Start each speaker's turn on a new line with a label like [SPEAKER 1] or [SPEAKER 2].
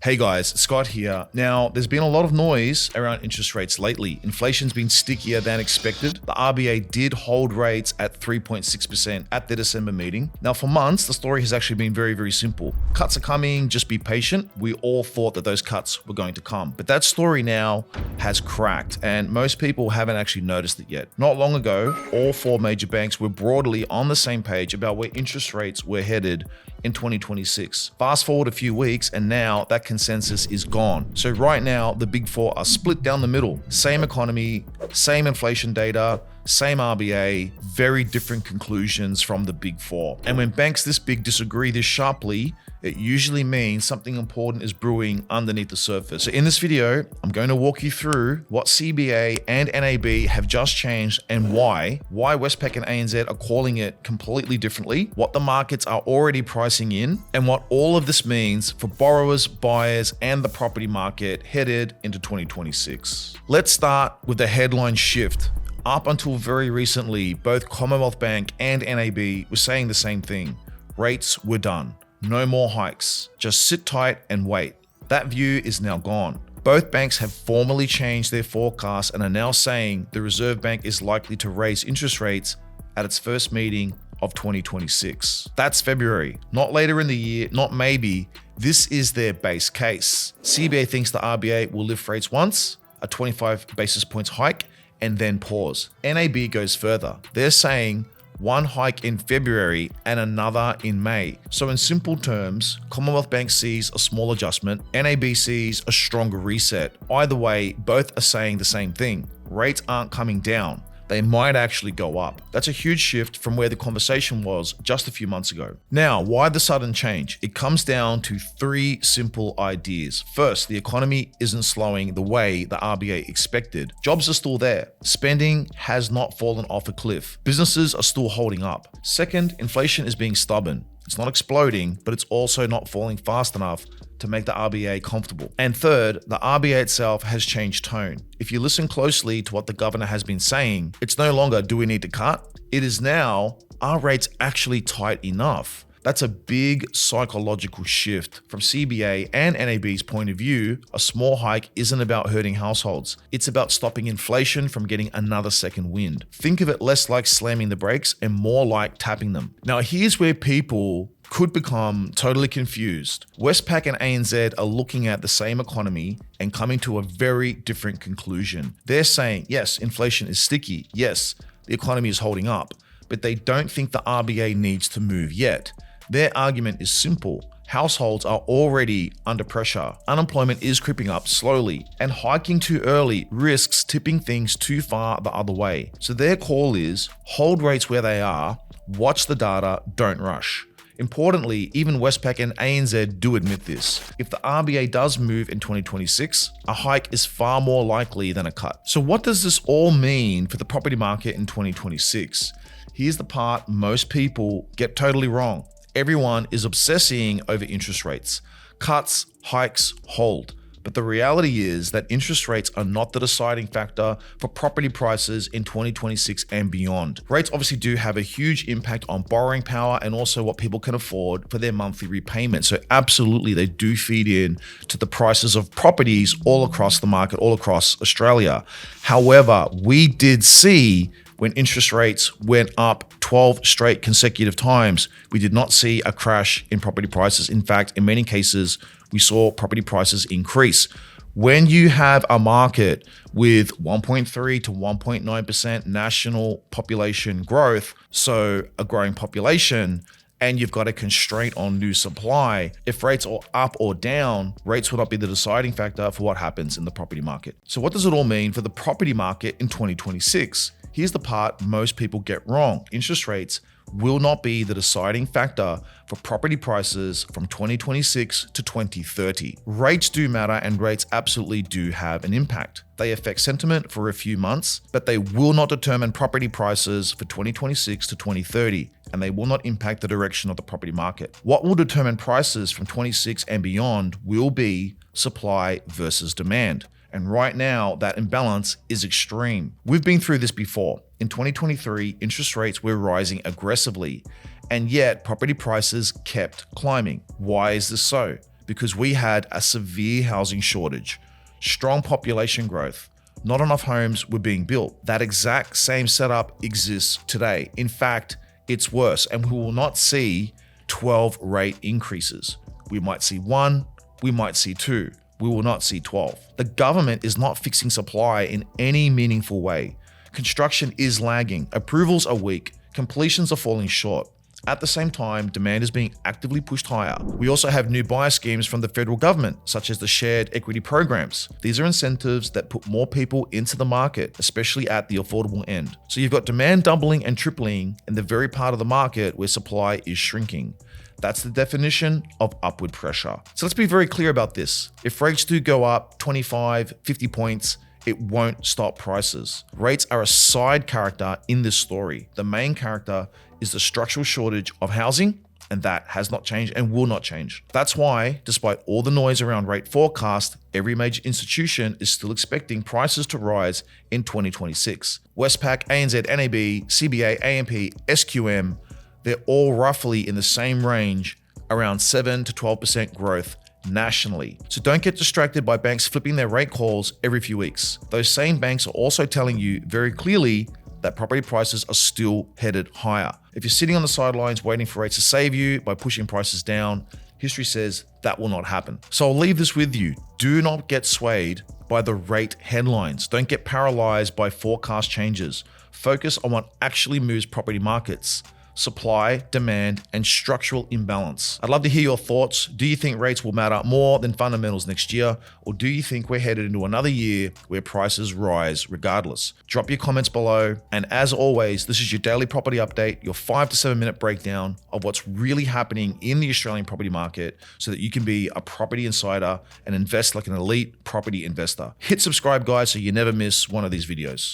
[SPEAKER 1] Hey guys, Scott here. Now, there's been a lot of noise around interest rates lately. Inflation's been stickier than expected. The RBA did hold rates at 3.6% at the December meeting. Now, for months, the story has actually been very simple. Cuts are coming, just be patient. We all thought that those cuts were going to come. But that story now has cracked, and most people haven't actually noticed it yet. Not long ago, all four major banks were broadly on the same page about where interest rates were headed in 2026. Fast forward a few weeks, and now that consensus is gone. So right now, the big four are split down the middle. Same economy, same inflation data, same RBA, very different conclusions from the big four. And when banks this big disagree this sharply, it usually means something important is brewing underneath the surface. So in this video, I'm going to walk you through what CBA and NAB have just changed and why Westpac and ANZ are calling it completely differently, what the markets are already pricing in, and what all of this means for borrowers, buyers, and the property market headed into 2026. Let's start with the headline shift. Up until very recently, both Commonwealth Bank and NAB were saying the same thing. Rates were done. No more hikes. Just sit tight and wait. That view is now gone. Both banks have formally changed their forecasts and are now saying the Reserve Bank is likely to raise interest rates at its first meeting of 2026. That's February, not later in the year, not maybe. This is their base case. CBA thinks the RBA will lift rates once, a 25 basis points hike, and then pause. NAB goes further. They're saying one hike in February and another in May. So in simple terms, Commonwealth Bank sees a small adjustment, NAB sees a stronger reset. Either way, both are saying the same thing. Rates aren't coming down. They might actually go up. That's a huge shift from where the conversation was just a few months ago. Now, why the sudden change? It comes down to three simple ideas. First, the economy isn't slowing the way the RBA expected. Jobs are still there. Spending has not fallen off a cliff. Businesses are still holding up. Second, inflation is being stubborn. It's not exploding, but it's also not falling fast enough to make the RBA comfortable. And third, the RBA itself has changed tone. If you listen closely to what the governor has been saying, it's no longer, do we need to cut? It is now, are rates actually tight enough? That's a big psychological shift. From CBA and NAB's point of view, a small hike isn't about hurting households. It's about stopping inflation from getting another second wind. Think of it less like slamming the brakes and more like tapping them. Now, here's where people could become totally confused. Westpac and ANZ are looking at the same economy and coming to a very different conclusion. They're saying, yes, inflation is sticky. Yes, the economy is holding up, but they don't think the RBA needs to move yet. Their argument is simple. Households are already under pressure. Unemployment is creeping up slowly, and hiking too early risks tipping things too far the other way. So their call is hold rates where they are, watch the data, don't rush. Importantly, even Westpac and ANZ do admit this. If the RBA does move in 2026, a hike is far more likely than a cut. So what does this all mean for the property market in 2026? Here's the part most people get totally wrong. Everyone is obsessing over interest rates. Cuts, hikes, hold. But the reality is that interest rates are not the deciding factor for property prices in 2026 and beyond. Rates obviously do have a huge impact on borrowing power and also what people can afford for their monthly repayment. So absolutely, they do feed in to the prices of properties all across the market, all across Australia. However, we did see when interest rates went up 12 straight consecutive times, we did not see a crash in property prices. In fact, in many cases, we saw property prices increase. When you have a market with 1.3 to 1.9% national population growth, so a growing population, and you've got a constraint on new supply, if rates are up or down, rates will not be the deciding factor for what happens in the property market. So what does it all mean for the property market in 2026? Here's the part most people get wrong. Interest rates will not be the deciding factor for property prices from 2026 to 2030. Rates do matter, and rates absolutely do have an impact. They affect sentiment for a few months, but they will not determine property prices for 2026 to 2030, and they will not impact the direction of the property market. What will determine prices from 26 and beyond will be supply versus demand. And right now, that imbalance is extreme. We've been through this before. In 2023, interest rates were rising aggressively, and yet property prices kept climbing. Why is this so? because we had a severe housing shortage, strong population growth, not enough homes were being built. That exact same setup exists today. In fact, it's worse, and we will not see 12 rate increases. We might see 1, we might see 2. We will not see 12. The government is not fixing supply in any meaningful way. Construction is lagging, approvals are weak, completions are falling short. At the same time, demand is being actively pushed higher. We also have new buyer schemes from the federal government, such as the shared equity programs. These are incentives that put more people into the market, especially at the affordable end. So you've got demand doubling and tripling in the very part of the market where supply is shrinking. That's the definition of upward pressure. So let's be very clear about this. If rates do go up 25, 50 points, it won't stop prices. Rates are a side character in this story. The main character is the structural shortage of housing, and that has not changed and will not change. That's why, despite all the noise around rate forecast, every major institution is still expecting prices to rise in 2026. Westpac, ANZ, NAB, CBA, AMP, SQM, they're all roughly in the same range, around 7 to 12% growth nationally. So don't get distracted by banks flipping their rate calls every few weeks. Those same banks are also telling you very clearly that property prices are still headed higher. If you're sitting on the sidelines waiting for rates to save you by pushing prices down, history says that will not happen. So I'll leave this with you. Do not get swayed by the rate headlines. Don't get paralyzed by forecast changes. Focus on what actually moves property markets: supply, demand, and structural imbalance. I'd love to hear your thoughts. Do you think rates will matter more than fundamentals next year? Or do you think we're headed into another year where prices rise regardless? Drop your comments below. And as always, this is your daily property update, your 5 to 7 minute breakdown of what's really happening in the Australian property market so that you can be a property insider and invest like an elite property investor. Hit subscribe, guys, so you never miss one of these videos.